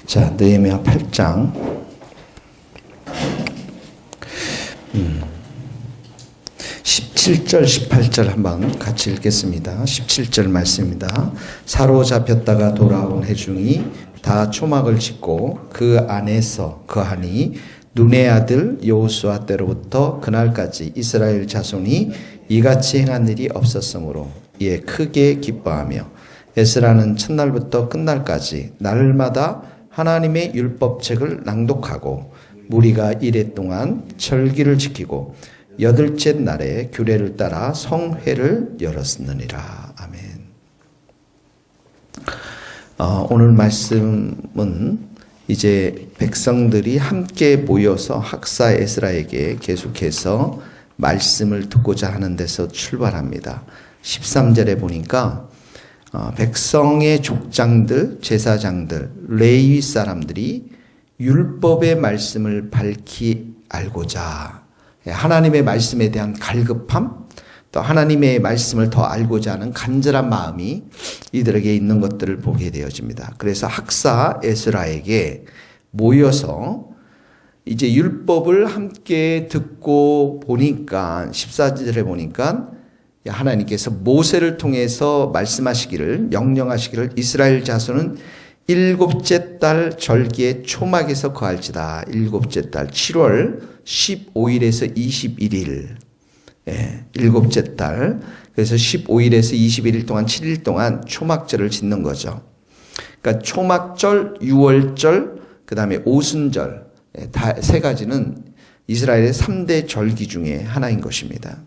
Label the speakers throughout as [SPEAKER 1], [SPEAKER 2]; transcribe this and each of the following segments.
[SPEAKER 1] 자, 느헤미야 8장 17절 18절 한번 같이 읽겠습니다. 17절 말씀입니다. 사로잡혔다가 돌아온 회중이 다 초막을 짓고 그 안에서 거하니 눈의 아들 여호수아 때로부터 그날까지 이스라엘 자손이 이같이 행한 일이 없었으므로 이에 크게 기뻐하며 에스라는 첫날부터 끝날까지 날마다 하나님의 율법책을 낭독하고 무리가 이레 동안 절기를 지키고 여덟째 날에 규례를 따라 성회를 열었느니라. 아멘. 오늘 말씀은 이제 백성들이 함께 모여서 학사 에스라에게 계속해서 말씀을 듣고자 하는 데서 출발합니다. 13절에 보니까 백성의 족장들, 제사장들, 레위 사람들이 율법의 말씀을 밝히 알고자, 하나님의 말씀에 대한 갈급함, 또 하나님의 말씀을 더 알고자 하는 간절한 마음이 이들에게 있는 것들을 보게 되어집니다. 그래서 학사 에스라에게 모여서 이제 율법을 함께 듣고 보니까 14절에 보니까 하나님께서 모세를 통해서 말씀하시기를, 명령하시기를 이스라엘 자손은 일곱째 달 절기에 초막에서 거할지다. 일곱째 달 7월 15일에서 21일. 일곱째 달. 그래서 15일에서 21일 동안 7일 동안 초막절을 짓는 거죠. 그러니까 초막절, 유월절, 그 다음에 오순절. 다 세 가지는 이스라엘의 3대 절기 중에 하나인 것입니다.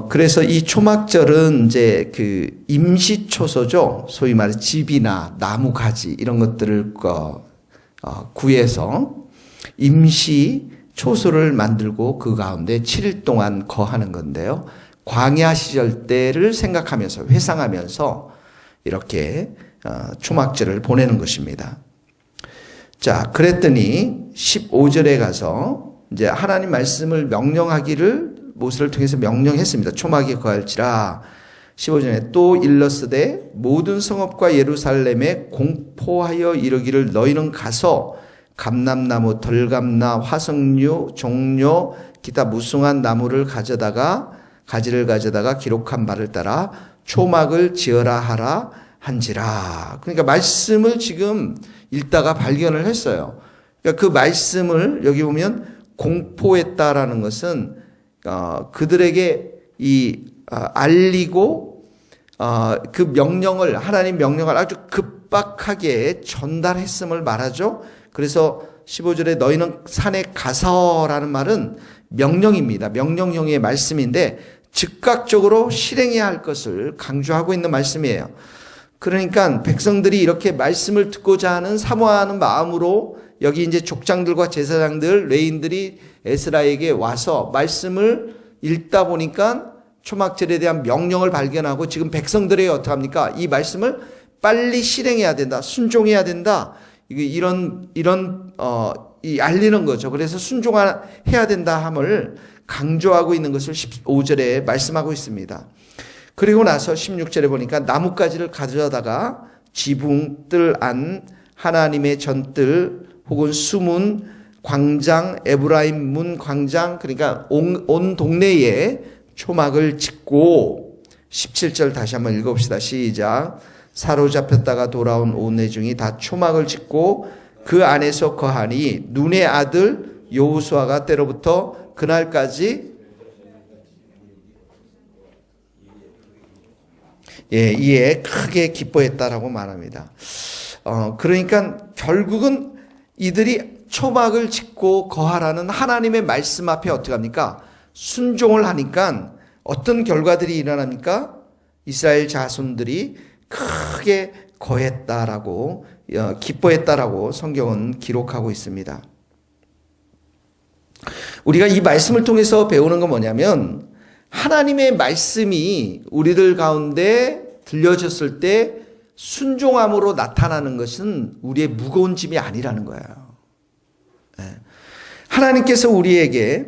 [SPEAKER 1] 그래서 이 초막절은 이제 그 임시초소죠. 소위 말해 집이나 나무 가지 이런 것들을 구해서 임시 초소를 만들고 그 가운데 7일 동안 거하는 건데요. 광야 시절 때를 생각하면서 회상하면서 이렇게 초막절을 보내는 것입니다. 자, 그랬더니 15절에 가서 이제 하나님 말씀을 명령하기를 모세를 통해서 명령했습니다. 초막에 거할지라. 15절에 또 일러스되 모든 성읍과 예루살렘에 공포하여 이르기를 너희는 가서 감람나무, 덜감나, 화석류, 종료, 기타 무성한 나무를 가지를 가져다가 기록한 바를 따라 초막을 지어라 하라 한지라. 그러니까 말씀을 지금 읽다가 발견을 했어요. 그러니까 그 말씀을 여기 보면 공포했다라는 것은 그들에게 알리고 그 명령을, 하나님 명령을 아주 급박하게 전달했음을 말하죠. 그래서 15절에 너희는 산에 가서라는 말은 명령입니다. 명령형의 말씀인데 즉각적으로 실행해야 할 것을 강조하고 있는 말씀이에요. 그러니까 백성들이 이렇게 말씀을 듣고자 하는 사모하는 마음으로 여기 이제 족장들과 제사장들, 레인들이 에스라에게 와서 말씀을 읽다 보니까 초막절에 대한 명령을 발견하고 지금 백성들에게 어떻게 합니까? 이 말씀을 빨리 실행해야 된다. 순종해야 된다. 이런 알리는 거죠. 그래서 순종해야 된다 함을 강조하고 있는 것을 15절에 말씀하고 있습니다. 그리고 나서 16절에 보니까 나뭇가지를 가져다가 지붕, 뜰 안, 하나님의 전뜰 혹은 수문, 광장, 에브라임 문 광장, 그러니까 온 동네에 초막을 짓고 17절 다시 한번 읽어봅시다. 시작. 사로잡혔다가 돌아온 온 회중이 다 초막을 짓고 그 안에서 거하니 눈의 아들 여호수아가 때로부터 그날까지 이에 크게 기뻐했다라고 말합니다. 그러니까 결국은 이들이 초막을 짓고 거하라는 하나님의 말씀 앞에 어떻게 합니까? 순종을 하니까 어떤 결과들이 일어납니까? 이스라엘 자손들이 크게 거했다라고, 기뻐했다라고 성경은 기록하고 있습니다. 우리가 이 말씀을 통해서 배우는 건 뭐냐면 하나님의 말씀이 우리들 가운데 들려졌을 때 순종함으로 나타나는 것은 우리의 무거운 짐이 아니라는 거예요. 하나님께서 우리에게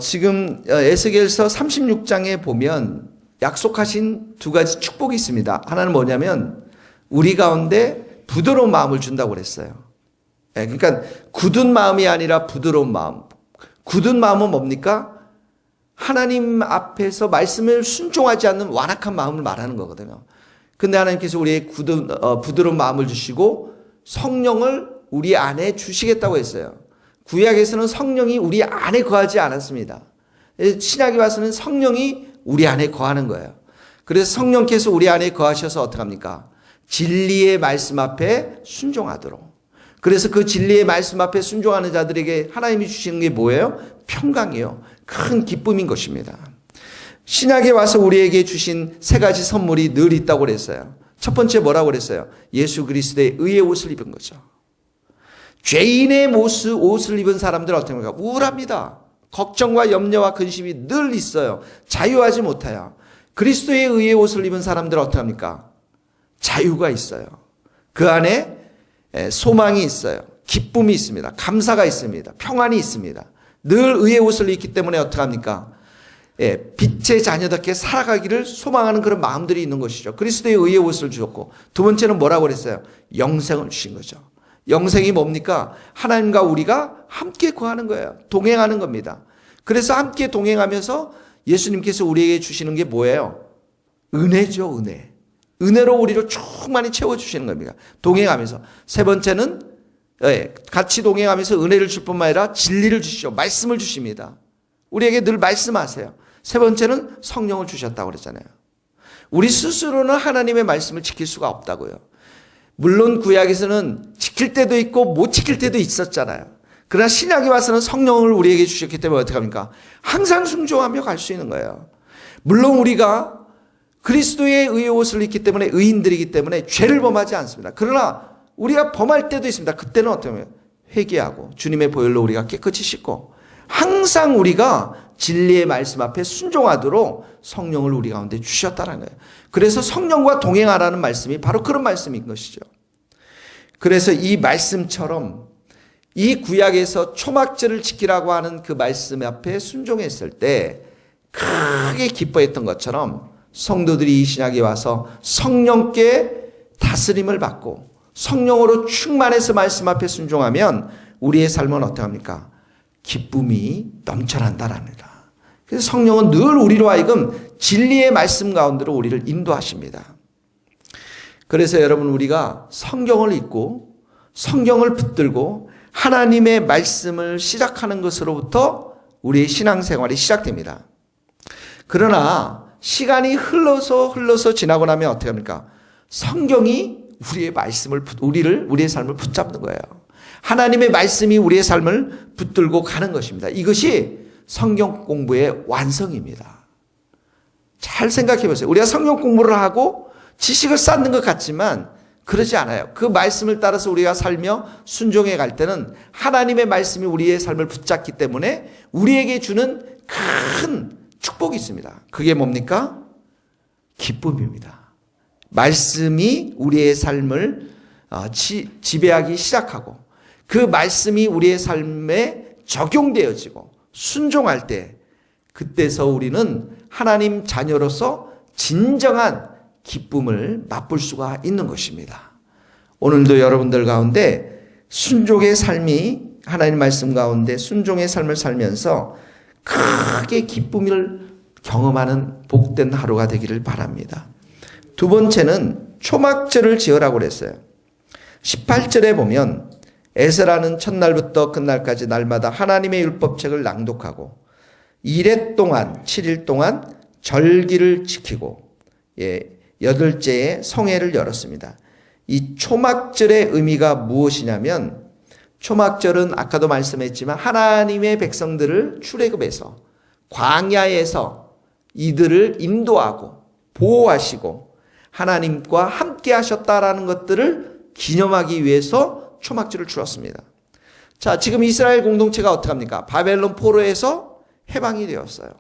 [SPEAKER 1] 지금 에스겔서 36장에 보면 약속하신 두 가지 축복이 있습니다. 하나는 뭐냐면 우리 가운데 부드러운 마음을 준다고 그랬어요. 그러니까 굳은 마음이 아니라 부드러운 마음. 굳은 마음은 뭡니까? 하나님 앞에서 말씀을 순종하지 않는 완악한 마음을 말하는 거거든요. 근데 하나님께서 우리의 부드러운 마음을 주시고 성령을 우리 안에 주시겠다고 했어요. 구약에서는 성령이 우리 안에 거하지 않았습니다. 신약에 와서는 성령이 우리 안에 거하는 거예요. 그래서 성령께서 우리 안에 거하셔서 어떡합니까? 진리의 말씀 앞에 순종하도록. 그래서 그 진리의 말씀 앞에 순종하는 자들에게 하나님이 주시는 게 뭐예요? 평강이요. 큰 기쁨인 것입니다. 신약에 와서 우리에게 주신 세 가지 선물이 늘 있다고 그랬어요. 첫 번째 뭐라고 그랬어요? 예수 그리스도의 의의 옷을 입은 거죠. 죄인의 옷을 입은 사람들은 어떻게 합니까? 우울합니다. 걱정과 염려와 근심이 늘 있어요. 자유하지 못해요. 그리스도의 의의 옷을 입은 사람들은 어떻게 합니까? 자유가 있어요. 그 안에 소망이 있어요. 기쁨이 있습니다. 감사가 있습니다. 평안이 있습니다. 늘 의의 옷을 입기 때문에 어떻게 합니까? 빛의 자녀답게 살아가기를 소망하는 그런 마음들이 있는 것이죠. 그리스도의 의의 옷을 주셨고, 두 번째는 뭐라고 그랬어요? 영생을 주신 거죠. 영생이 뭡니까? 하나님과 우리가 함께 거하는 거예요. 동행하는 겁니다. 그래서 함께 동행하면서 예수님께서 우리에게 주시는 게 뭐예요? 은혜죠, 은혜. 은혜로 우리를 충만히 채워주시는 겁니다. 동행하면서. 세 번째는 같이 동행하면서 은혜를 줄 뿐만 아니라 진리를 주시죠. 말씀을 주십니다. 우리에게 늘 말씀하세요. 세 번째는 성령을 주셨다고 그랬잖아요. 우리 스스로는 하나님의 말씀을 지킬 수가 없다고요. 물론 구약에서는 지킬 때도 있고 못 지킬 때도 있었잖아요. 그러나 신약에 와서는 성령을 우리에게 주셨기 때문에 어떻게 합니까? 항상 순종하며 갈 수 있는 거예요. 물론 우리가 그리스도의 의의 옷을 입기 때문에 의인들이기 때문에 죄를 범하지 않습니다. 그러나 우리가 범할 때도 있습니다. 그때는 어떻게 하면 회개하고 주님의 보혈로 우리가 깨끗이 씻고 항상 우리가 진리의 말씀 앞에 순종하도록 성령을 우리 가운데 주셨다는 거예요. 그래서 성령과 동행하라는 말씀이 바로 그런 말씀인 것이죠. 그래서 이 말씀처럼 이 구약에서 초막절을 지키라고 하는 그 말씀 앞에 순종했을 때 크게 기뻐했던 것처럼 성도들이 이 신약에 와서 성령께 다스림을 받고 성령으로 충만해서 말씀 앞에 순종하면 우리의 삶은 어떠합니까? 기쁨이 넘쳐난다랍니다. 그래서 성령은 늘 우리로 하여금 진리의 말씀 가운데로 우리를 인도하십니다. 그래서 여러분 우리가 성경을 읽고 성경을 붙들고 하나님의 말씀을 시작하는 것으로부터 우리의 신앙생활이 시작됩니다. 그러나 시간이 흘러서 지나고 나면 어떻게 합니까? 성경이 우리의 삶을 붙잡는 거예요. 하나님의 말씀이 우리의 삶을 붙들고 가는 것입니다. 이것이 성경 공부의 완성입니다. 잘 생각해 보세요. 우리가 성경 공부를 하고 지식을 쌓는 것 같지만 그러지 않아요. 그 말씀을 따라서 우리가 살며 순종해 갈 때는 하나님의 말씀이 우리의 삶을 붙잡기 때문에 우리에게 주는 큰 축복이 있습니다. 그게 뭡니까? 기쁨입니다. 말씀이 우리의 삶을 지배하기 시작하고 그 말씀이 우리의 삶에 적용되어지고 순종할 때 그때서 우리는 하나님 자녀로서 진정한 기쁨을 맛볼 수가 있는 것입니다. 오늘도 여러분들 가운데 순종의 삶이 하나님 말씀 가운데 순종의 삶을 살면서 크게 기쁨을 경험하는 복된 하루가 되기를 바랍니다. 두 번째는 초막절을 지으라고 그랬어요. 18절에 보면 에스라는 첫날부터 끝날까지 날마다 하나님의 율법책을 낭독하고 7일 동안 절기를 지키고 8일째에 성회를 열었습니다. 이 초막절의 의미가 무엇이냐면 초막절은 아까도 말씀했지만 하나님의 백성들을 출애굽해서 광야에서 이들을 인도하고 보호하시고 하나님과 함께 하셨다라는 것들을 기념하기 위해서 초막절을 주었습니다. 자, 지금 이스라엘 공동체가 어떡합니까? 바벨론 포로에서 해방이 되었어요.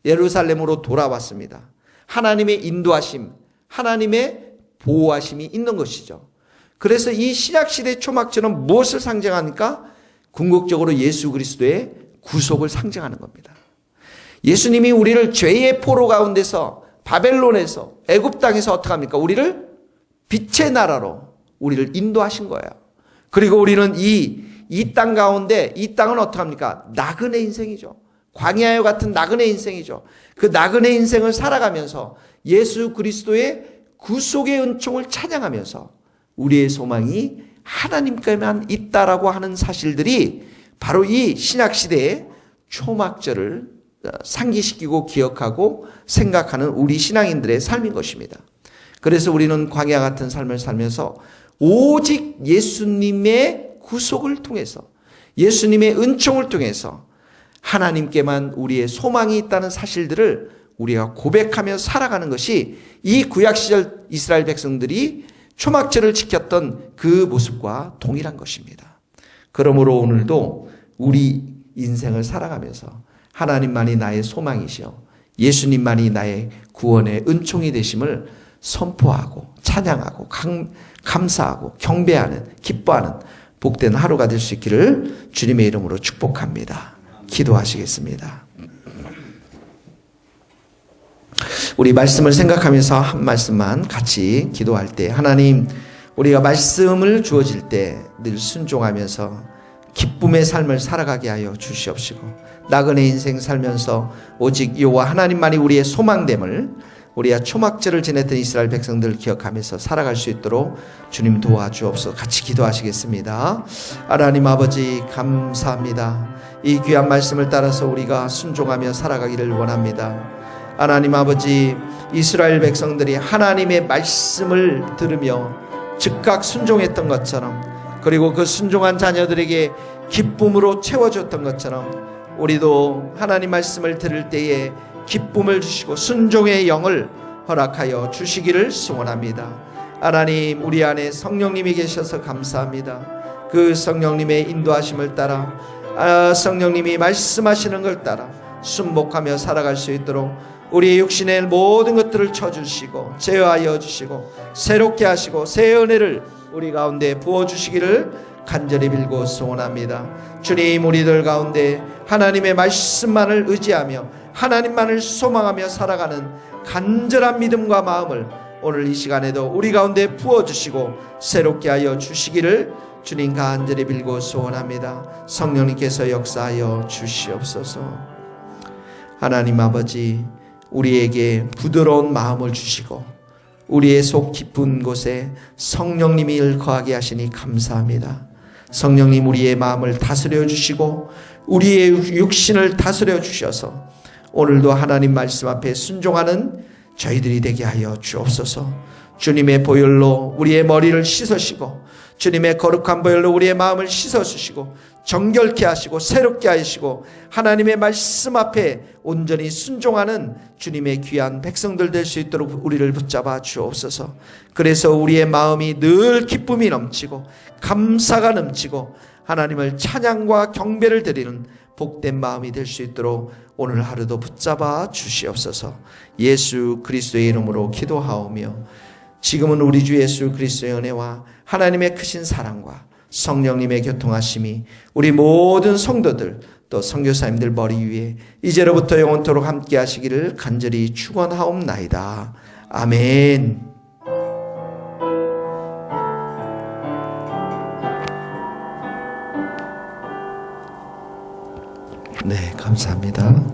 [SPEAKER 1] 예루살렘으로 돌아왔습니다. 하나님의 인도하심, 하나님의 보호하심이 있는 것이죠. 그래서 이 신약시대 초막절은 무엇을 상징합니까? 궁극적으로 예수 그리스도의 구속을 상징하는 겁니다. 예수님이 우리를 죄의 포로 가운데서 바벨론에서 애굽 땅에서 어떻게 합니까? 우리를 빛의 나라로 우리를 인도하신 거예요. 그리고 우리는 이 땅 가운데, 이 땅은 어떡합니까? 나그네 인생이죠. 광야와 같은 나그네 인생이죠. 그 나그네 인생을 살아가면서 예수 그리스도의 구속의 은총을 찬양하면서 우리의 소망이 하나님께만 있다라고 하는 사실들이 바로 이 신약시대의 초막절을 상기시키고 기억하고 생각하는 우리 신앙인들의 삶인 것입니다. 그래서 우리는 광야 같은 삶을 살면서 오직 예수님의 구속을 통해서, 예수님의 은총을 통해서 하나님께만 우리의 소망이 있다는 사실들을 우리가 고백하며 살아가는 것이 이 구약시절 이스라엘 백성들이 초막절을 지켰던 그 모습과 동일한 것입니다. 그러므로 오늘도 우리 인생을 살아가면서 하나님만이 나의 소망이시여 예수님만이 나의 구원의 은총이 되심을 선포하고 찬양하고 감사하고 경배하는, 기뻐하는 복된 하루가 될 수 있기를 주님의 이름으로 축복합니다. 기도하시겠습니다. 우리 말씀을 생각하면서 한 말씀만 같이 기도할 때, 하나님, 우리가 말씀을 주어질 때 늘 순종하면서 기쁨의 삶을 살아가게 하여 주시옵시고, 나그네 인생 살면서 오직 여호와 하나님만이 우리의 소망됨을, 우리가 초막절을 지냈던 이스라엘 백성들을 기억하면서 살아갈 수 있도록 주님 도와주옵소서. 같이 기도하시겠습니다. 하나님 아버지 감사합니다. 이 귀한 말씀을 따라서 우리가 순종하며 살아가기를 원합니다. 하나님 아버지, 이스라엘 백성들이 하나님의 말씀을 들으며 즉각 순종했던 것처럼, 그리고 그 순종한 자녀들에게 기쁨으로 채워줬던 것처럼 우리도 하나님 말씀을 들을 때에 기쁨을 주시고 순종의 영을 허락하여 주시기를 소원합니다. 하나님, 우리 안에 성령님이 계셔서 감사합니다. 그 성령님의 인도하심을 따라, 성령님이 말씀하시는 걸 따라 순복하며 살아갈 수 있도록 우리의 육신의 모든 것들을 쳐주시고 제어하여 주시고 새롭게 하시고 새 은혜를 우리 가운데 부어주시기를 간절히 빌고 소원합니다. 주님, 우리들 가운데 하나님의 말씀만을 의지하며 하나님만을 소망하며 살아가는 간절한 믿음과 마음을 오늘 이 시간에도 우리 가운데 부어주시고 새롭게 하여 주시기를 주님 간절히 빌고 소원합니다. 성령님께서 역사하여 주시옵소서. 하나님 아버지, 우리에게 부드러운 마음을 주시고 우리의 속 깊은 곳에 성령님이 거하게 하시니 감사합니다. 성령님, 우리의 마음을 다스려 주시고 우리의 육신을 다스려 주셔서 오늘도 하나님 말씀 앞에 순종하는 저희들이 되게 하여 주옵소서. 주님의 보혈로 우리의 머리를 씻으시고 주님의 거룩한 보혈로 우리의 마음을 씻어주시고 정결케 하시고 새롭게 하시고 하나님의 말씀 앞에 온전히 순종하는 주님의 귀한 백성들 될 수 있도록 우리를 붙잡아 주옵소서. 그래서 우리의 마음이 늘 기쁨이 넘치고 감사가 넘치고 하나님을 찬양과 경배를 드리는 복된 마음이 될 수 있도록 오늘 하루도 붙잡아 주시옵소서. 예수 그리스도의 이름으로 기도하오며 지금은 우리 주 예수 그리스도의 은혜와 하나님의 크신 사랑과 성령님의 교통하심이 우리 모든 성도들 또 선교사님들 머리 위에 이제로부터 영원토록 함께 하시기를 간절히 축원하옵나이다. 아멘. 네, 감사합니다.